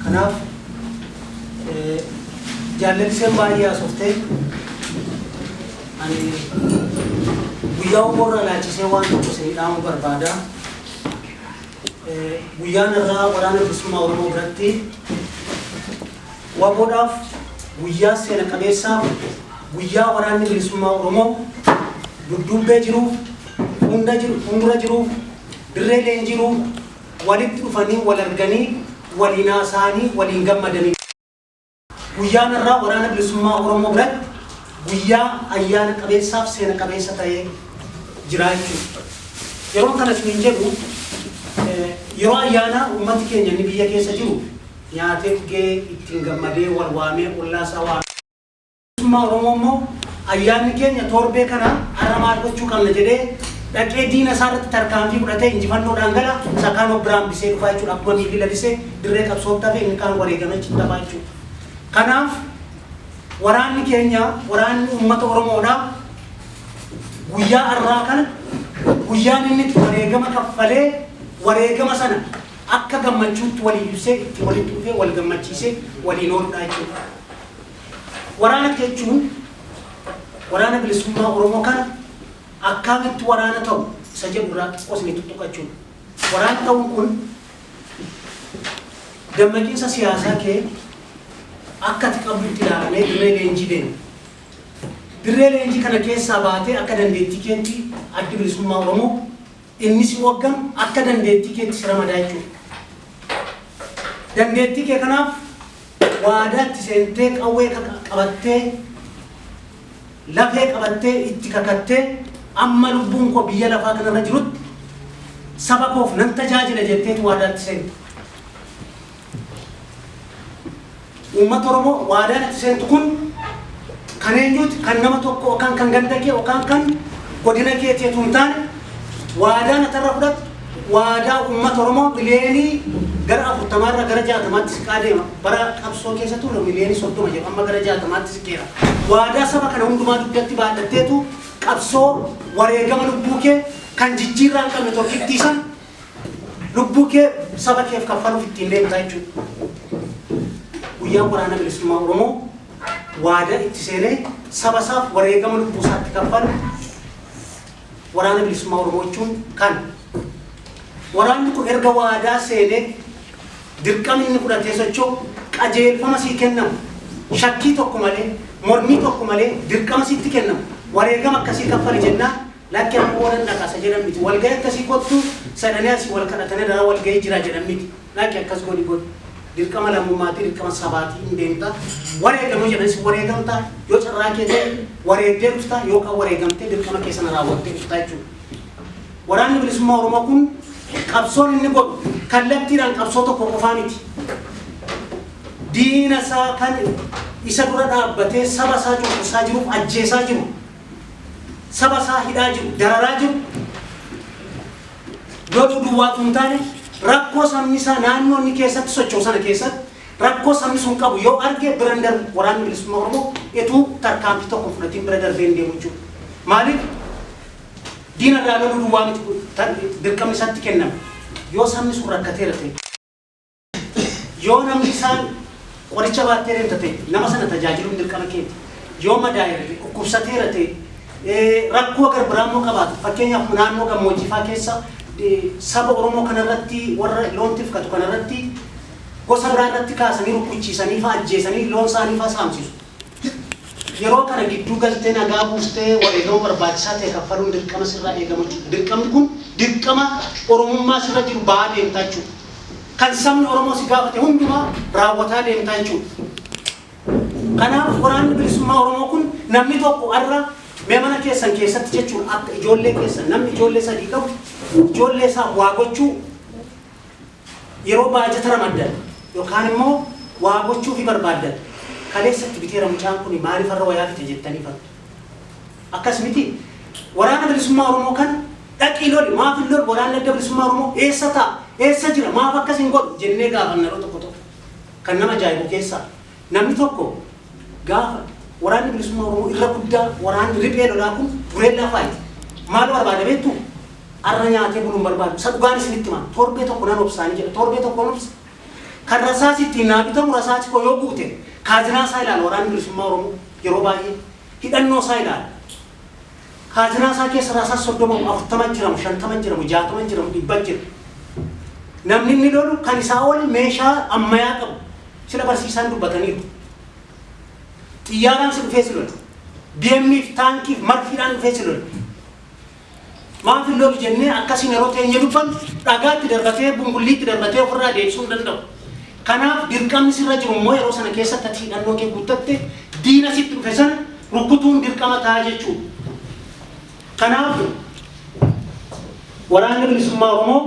Kanaaf jaallattoon baay'ee asooftee ani guyyaa umurra laachisee waan tokko isin dhaamu barbaada. Guyyaan irraa waraana bilisummaa Oromoo biratti waboodhaaf guyyaa seena qabeessaaf guyyaa waraanni bilisummaa Oromoo dudduubbee jiruuf fuuldura jiruuf dirree leenjiruuf walitti dhufanii wal arganii waliin haasa'anii waliin gammadanii guyyaan irraa waraana bilisummaa Oromoo biratti guyyaa ayyaana qabeessaaf seena qabeessa ta'ee jira jechuudha. Yeroo kana isin jedhu yeroo ayyaana uummati keenya ni biyya keessa jiru nyaatee dhugee ittiin gammadee wal waamee ollaasaa waamee bilisummaa Oromoo immoo ayyaanni keenya torbee kana har'a maal gochuu qabna jedhee dhaqee diina isaarratti tarkaanfii fudhatee injifannoodhaan gala sakaan of biraan bisee dhufaa jechuudha. Akkuma miilli lalisee dirree qabsootti hafee inni kaan wareegame achitti hafaa jechuudha. Kanaaf waraanni keenya waraanni uummata Oromoodhaa guyyaa har'aa kana guyyaan inni itti wareegama kaffalee wareegama sana akka gammachuutti walii ibsee itti walitti dhufee wal gammachiisee waliin ooludha jechuudha. Waraana jechuun waraana bilisummaa Oromoo kana akkamitti waraana ta'u isa jedhu irraa osni tuttuqachuudha. Waraana ta'uun kun dammaqiinsa siyaasaa kee akka itti qabdutti ilaalamee dirree leenjii deema. Dirree leenjii kana keessaa baatee akka dandeettii keetti addi bilisummaa Oromoo inni si hogganu akka dandeettii keetti si ramadaa jechuudha. Dandeettii kee kanaaf waadaatti seentee qawwee qabattee lafee qabattee itti kakattee amma lubbuun koo biyya lafaa kanarra jirutti saba koof nan tajaajila jetteetu waadaatti seentu. Uummata Oromoo waadaan itti seentu kun kan eenyuuti kan nama tokko yookaan kan ganda kee yookaan kan godina keetii tun taane waadaan atarra fudhatu waadaa uummata Oromoo miliyeenii gara 40 gara 60 siqaa deema. Bara qabsoo keessa ture miliyeenii 30 jedhu amma gara 60 siqeera. Waadaa saba kana hundumaa dubbatti baadhatteetu qabsoo wareegama lubbuu kee kan jijjiirraa hin qabne tokkittiisan lubbuu kee saba keef kaffaluuf ittiin deemtaa jechuudha. Guyyaan waraana bilisummaa Oromoo waadaa itti seenee saba isaaf wareegama lubbuu isaatti kaffalu waraana bilisummaa Oromoo jechuun kan waraanni kun erga waadaa seenee dirqama inni fudhatee socho'u qajeelfama sii kennamu shakkii tokko malee mormii tokko malee dirqama sitti kennamu wareegama akkasii kaffali jennaan lakki amma oolan dhaqasa jedhan miti walgahii akkasii kottu sadanii asii wal kadhatanii dara walgahii jira jedhan miti lakki akkas godhi godhi dirqama lammummaatii dirqama sabaatii hin deemta wareegamu jedhanis wareegamta yoo carraa kee ta'e wareegdee dhufta yoo kan wareegamtee dirqama keessan raawwattee dhufta jechuudha. Waraanni bilisummaa Oromoo kun qabsoon inni godhu kallattiidhaan qabsoo tokko qofaa miti. Diina isaa kan isa dura dhaabbatee saba isaa cunqursaa jiruuf ajjeesaa jiru saba isaa hidhaa jiru dararaa jiru yoo duwwaatu hin taane rakkoo sabni isaa naannoo inni keessatti socho'u sana keessatti rakkoo sabni sun qabu yoo arge biraan darbu waraanni bilisummaa Oromoo etuu tarkaanfii tokko fudhatiin bira darbee hin deemu jechuudha. Maaliif diina irraa loluu duwwaa miti dirqamni isaatti kennama yoo sabni sun rakkateera ta'e yoo namni isaan qoricha baattee deemta ta'e nama sana tajaajiluun dirqama keeti yoo madaa'eera ta'e dhukkubsateera ta'e rakkoo garbiraammoo qabaatu fakkeenyaaf naannoo gammoojjii keessa saba Oromoo kanarratti warra loon tifkatu kanarratti gosa biraa irratti kaasanii rukkuchiisanii fa ajjeesanii loon isaanii fa saamsisu. Yeroo kana gidduu galtee nagaa buustee wareegama barbaachisaa ta'e kaffaluun dirqama sirraa eegamu jechuudha. Dirqamni kun dirqama Oromummaa sirra jiru ba'aa deemtaa jechuudha. Kan sabni Oromoo si gaafate hundumaa raawwataa deemtaa jechuudha. Kanaaf waraanni bilisummaa Oromoo kun namni tokko har'a mee mana keessan keessatti jechuudha akka ijoollee keessan namni ijoollee sadii qabu ijoollee isaa waa gochuu yeroo baajata ramaddan yookaan immoo waa gochuu fi barbaaddan kaleessatti biteera mucaan kun maaliif har'a wayaa fite jettanii fattu. Akkas miti waraana bilisummaa Oromoo kan dhaqii loli maaf hin lolu waraanni adda bilisummaa Oromoo eessa ta'a eessa jira maaf akkas hin godhu jennee gaafanna yeroo tokko tokko kan nama ajaa'ibu keessaa namni tokko gaafa waraanni bilisummaa Oromoo irra guddaa waraanni riphee lolaa kun buree lafaayti maal barbaada beektu har'a nyaatee buluun barbaadu isa dhugaan isinitti himaa torbee tokko nan obsaanii jedha torbee tokko obsa kan rasaasitti naabitamu rasaasi koo yoo buute kaajinaa isaa ilaala waraanni bilisummaa Oromoo yeroo baay'ee hidhannoo isaa ilaala. Kaajinaa isaa keessa rasaas 30 40 jiramu 50 jiramu 60 jiramu 100 jira. Namni inni lolu kan isaa ol meeshaa ammayyaa qabu sila barsiisaan dubbataniiru. Xiyyaaraan si dhufee si lola. BMF taankiif marfiidhaan dhufee si lola. Maaf lolu jennee akkasiin yeroo teenye dubbannu dhagaatti darbatee bungulliitti darbatee ofirraa deebisuu hin danda'u. Kanaaf dirqamni sirra jiru immoo yeroo sana keessatti ati hidhannoo kee guuttatte diina sitti dhufe sana rukutuun dirqama ta'a jechuudha. Kanaaf waraanni bilisummaa Oromoo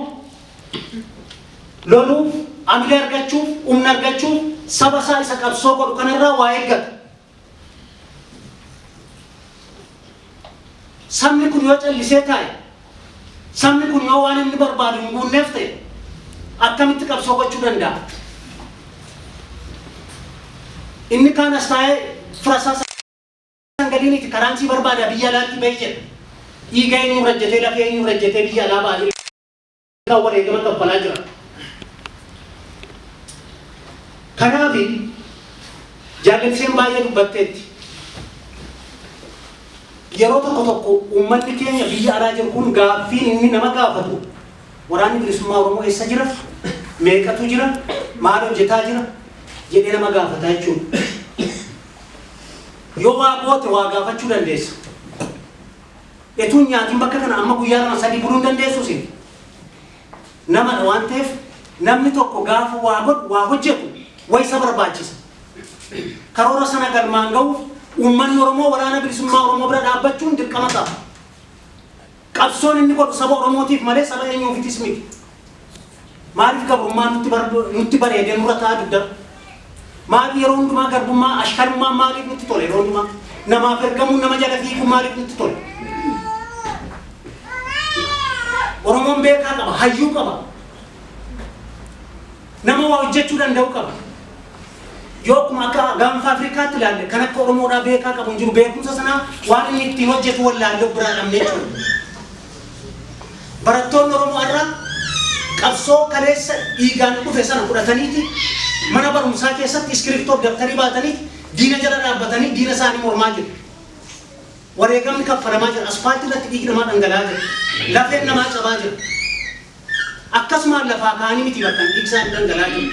loluuf, amilee argachuuf, humna argachuuf saba isaa isa qabsoo godhu kanarraa waa eeggata. Sabni kun yoo callisee taa'e, sabni kun yoo waan inni barbaadu hin guunneef ta'e akkamitti qabsoo gochuu danda'a? Inni kaan as taa'ee firasaa sangaliiniiti karaansii barbaada biyya alaatti bahi jedha. Dhiiga eenyu rajjatee lafee eenyu rajjatee biyya alaa baay'ee kan wareegama kaffalaa jira. Kanaaf jaallatteen baay'ee dubbatteetti. Yeroo tokko uummanni keenya biyya alaa jiru kun gaaffiin inni nama gaafatu waraanni bilisummaa Oromoo eessa jira? Meeqatu jira? Maal hojjetaa jira? jedhee nama gaafata jechuudha. Yoo waa goote waa gaafachuu dandeessa. Etuun nyaatiin bakka kana amma guyyaa 2-3 buluu hin dandeessu sin. Namadha waan ta'eef namni tokko gaafa waa godhu waa hojjetu wayisa barbaachisa. Karoora sana galmaan ga'uuf uummanni Oromoo waraana bilisummaa Oromoo bira dhaabbachuun dirqama ta'a. Qabsoon inni godhu saba Oromootiif malee saba eenyuufitis miti. Maaliif gabrummaan nutti bareedee nurra ta'a dugda? Maaliif yeroo hundumaa garbummaa ashkarummaa maaliif nutti tole yeroo hundumaa? Namaaf ergamuun nama jala fiiguu maaliif nutti tole? Oromoon beekaa qaba, hayyuu qaba. Nama waa hojjechuu danda'u qaba. Yoo kuma akka gaanfa Afrikaatti ilaalle kan akka Oromoodhaa beekaa qabu hin jiru beekumsa sanaa waan inni ittiin hojjetu wallaallee biraa dhabnee jechuudha. Barattoonni Oromoo irraa qabsoo kaleessa dhiigaan dhufe sana fudhataniiti mana barumsaa keessatti iskiriiptoof dabtarii baatanii diina jala dhaabbatanii diina isaanii mormaa jiru. Wareegamni kaffalamaa jira. Asfaaltii irratti dhiigni namaa dhangala'aa jira. Lafeen namaa cabaa jira. Akkasumaan lafaa kaanii miti bakka dhiigni isaanii dhangala'aa jira.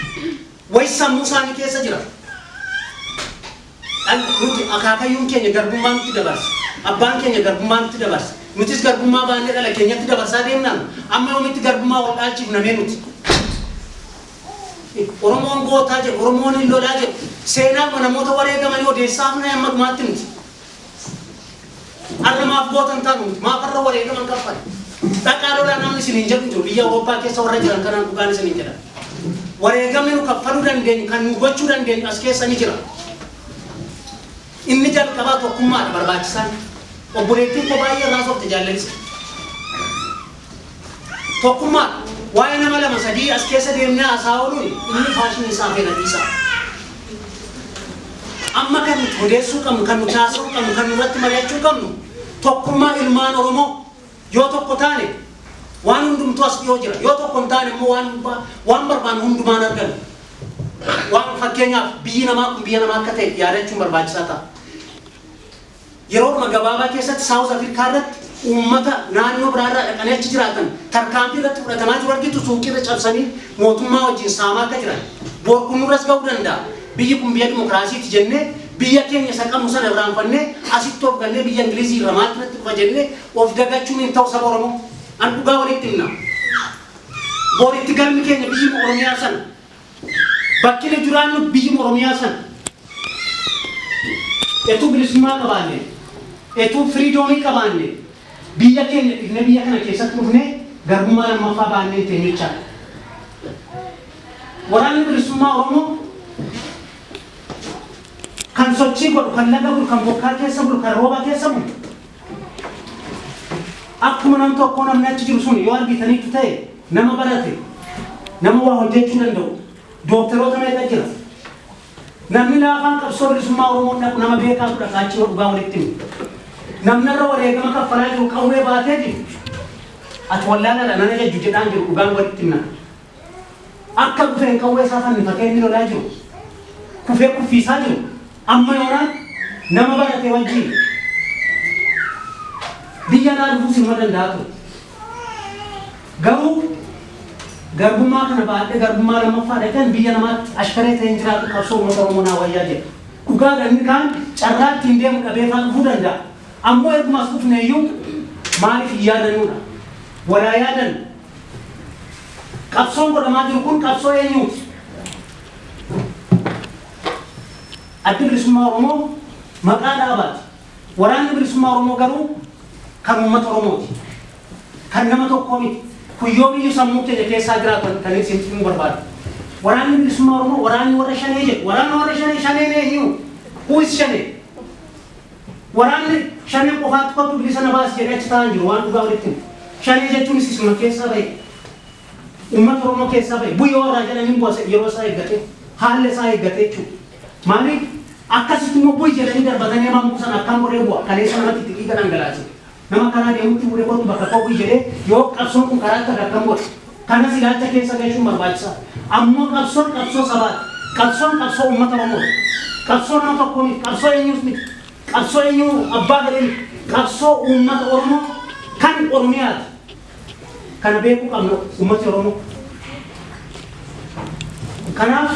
Wayis sammuu isaanii keessa jira. Nuti akaakayyuun keenya garbummaa nutti dabarsa. Abbaan keenya garbummaa nutti dabarsa. Nutis garbummaa baannee dhala keenyatti dabarsaa deemnaan amma yoomitti garbummaa wal dhaalchiif namee nuti. Oromoon gootaa jedhu, Oromoon hin lolaa jedhu, seenaa namoota wareegamanii odeessaaf na amma dhumaatti nuti. Har'a maaf gootan taanu nuti, maaf har'a wareegaman kaffale. Dhaqaa lolaa namni isin hin jedhu jiru, biyya Awurooppaa keessa warra jiran kanaan dhugaan isin hin jedhan. Wareegamni nu kaffaluu dandeenyu, kan nu gochuu dandeenyu as keessa ni jira. Inni jalqabaa tokkummaadha barbaachisaan. Obboleettiin koo baay'ee irraa soofte jaallalisa. Tokkummaadha. Waa'ee nama 2-3 as keessa deemnee haasaa ooluun inni faashinii isaa fedhatiisa. Amma kan nuti odeessuu qabnu, kan nuti haasa'uu qabnu, kan nurratti mari'achuu qabnu tokkummaa ilmaan Oromoo yoo tokko taane waan hundumtuu as dhiyoo jira. Yoo tokko hin taane immoo waan barbaannu hundumaan argannu. Waan fakkeenyaaf biyyi namaa kun biyya namaa akka ta'e yaadachuun barbaachisaa ta'a. Yeroo gabaabaa keessatti Saawuz Afrikaa irratti uummata naannoo biraarraa dhaqanii achi jiraatan tarkaanfii irratti fudhatamaa jiru argitu suuqii irra cabsanii mootummaa wajjin saamaa akka jiran. Boor kun nurras ga'uu danda'a. Biyyi kun biyya dimokiraasiiti jennee biyya keenya isa qabnu sana irraanfannee asitti of gannee biyya Ingilizii irra maaltu irratti dhufa jennee of dagachuun hin ta'u saba Oromoo. An dhugaa walitti himna. Boor itti galmi keenya biyyi Oromiyaa sana. Bakki ni jiraannu biyyi Oromiyaa sana. Etuu bilisummaa qabaanne, etuu firiidoomii qabaanne, biyya keenya dhufnee biyya kana keessatti dhufnee garbummaa lammaffaa baannee teenyechaa. Waraanni bilisummaa Oromoo kan sochii godhu, kan laga bulu, kan bokkaa keessa bulu, kan rooba keessa bulu. Akkuma nam tokkoo namni achi jiru sun yoo argitaniitu ta'e nama barate, nama waa hojjechuu danda'u. Dookteroota meeqa jira? Namni laafaan qabsoo bilisummaa Oromoo dhaqu nama beekaa fudha kaachii dhugaa walitti himu. Namni irra wareegama kaffalaa jiru qawwee baatee jiru. Ati wallaalaadha nana jajju jedhaan jiru dhugaan walitti himna. akka dhufeen qawwee isaa fannifatee inni lolaa jiru kufee kuffiisaa jiru amma yoonaan nama baratee wajjin biyya naa dhufuu silma danda'a ture. Garuu garbummaa kana baadhee garbummaa lammaffaa dhaqan biyya namaatti ashkaree ta'een jiraatu qabsoo uummata Oromoo naa wayyaa jedha. Dhugaa inni kaan carraa ittiin deemu dhabee fa'aa dhufuu danda'a. Ammoo ergumas dhufneeyyuu maaliif hin yaadanuudha? Walaa yaadan. Qabsoon godhamaa jiru kun qabsoo eenyuuti? Addi bilisummaa Oromoo maqaa dhaabaati. Waraanni bilisummaa Oromoo garuu kan uummata Oromooti. Kan nama tokkoo miti. Kuyyoo biyyu sammuu keenya keessaa jiraatan kan isin himuu barbaadu. Waraanni bilisummaa Oromoo waraanni warra shanee jedhu. Waraanni warra shanee eenyu? Who is shanee? Waraanni shanee qofaatti kottu bilisa na baasi jedhee achi taa'an jiru waan dhugaa walitti himu. Shanee jechuun isuma keessaa bahe. Uummata Oromoo keessaa bahe. Buyyoo irraa jedhanii bu'aa yeroo isaa eeggate haalli isaa eeggate jechuudha. Maaliif akkasitti immoo buyyi jedhanii darbatanii hamaan buusan akkaan godhee bu'a kaleessa namatti xiqqii dhangalaase. Nama karaa deemutti bu'ee kootu bakka ka'uu jedhee yoo qabsoon kun karaa akka akkam godhe kanas ilaalcha keessa galchuun barbaachisaa. Ammoo qabsoon qabsoo sabaati. Qabsoon qabsoo uummata Oromooti. Qabsoo nama tokkoo miti. Qabsoo eenyuus miti. Qabsoo eenyuu abbaa gadee miti. Qabsoo uummata Oromoo kan Oromiyaati. Kana beekuu qabna uummati Oromoo. Kanaaf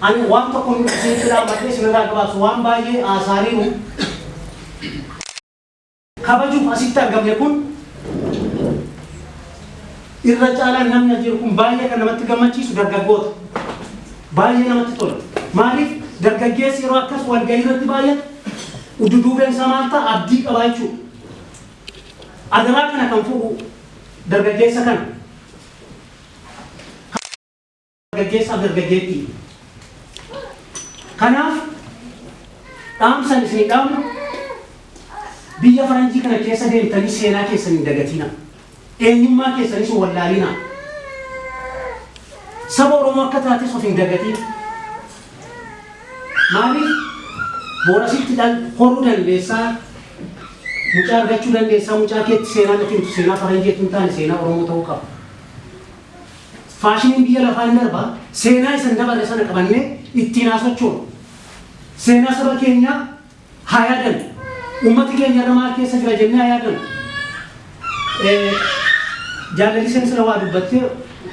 ani waan tokko nuti isin dhaabbatee sinirraa gabaabsu waan baay'ee haasaaniiru. Kabajuuf asitti argamne kun irra caalaan namni jiru kun baay'ee kan namatti gammachiisu dargaggoota. Baay'ee namatti tola. Maaliif dargaggeessi yeroo akkas walgahii irratti baay'atu udduduubeen isaa maal ta'a abdii qabaa jechuudha. Adaraa kana kan fuudhu dargaggeessa kana. Dargaggeessaaf dargaggeettii. Kanaaf dhaamsan isinii dhaamnu biyya faranjii kana keessa deemtanii seenaa keessan hin dagatina. Eenyummaa keessanis wallaalina. Saba Oromoo akka taates of hin dagatin. Maaliif boorasitti horuu dandeessaa mucaa argachuu dandeessaa mucaa keetti seenaa nuti himtu seenaa faranjiitti hin taane seenaa Oromoo ta'uu qaba. Faashiniin biyya lafaan darba seenaa isan dabarre sana qabannee ittiin haasochoonu. Seenaa saba keenyaa haa yaadan. Ummati keenya irra maal keessa jira jennee haa yaadan. Jaalaliseen sila waa dubbattee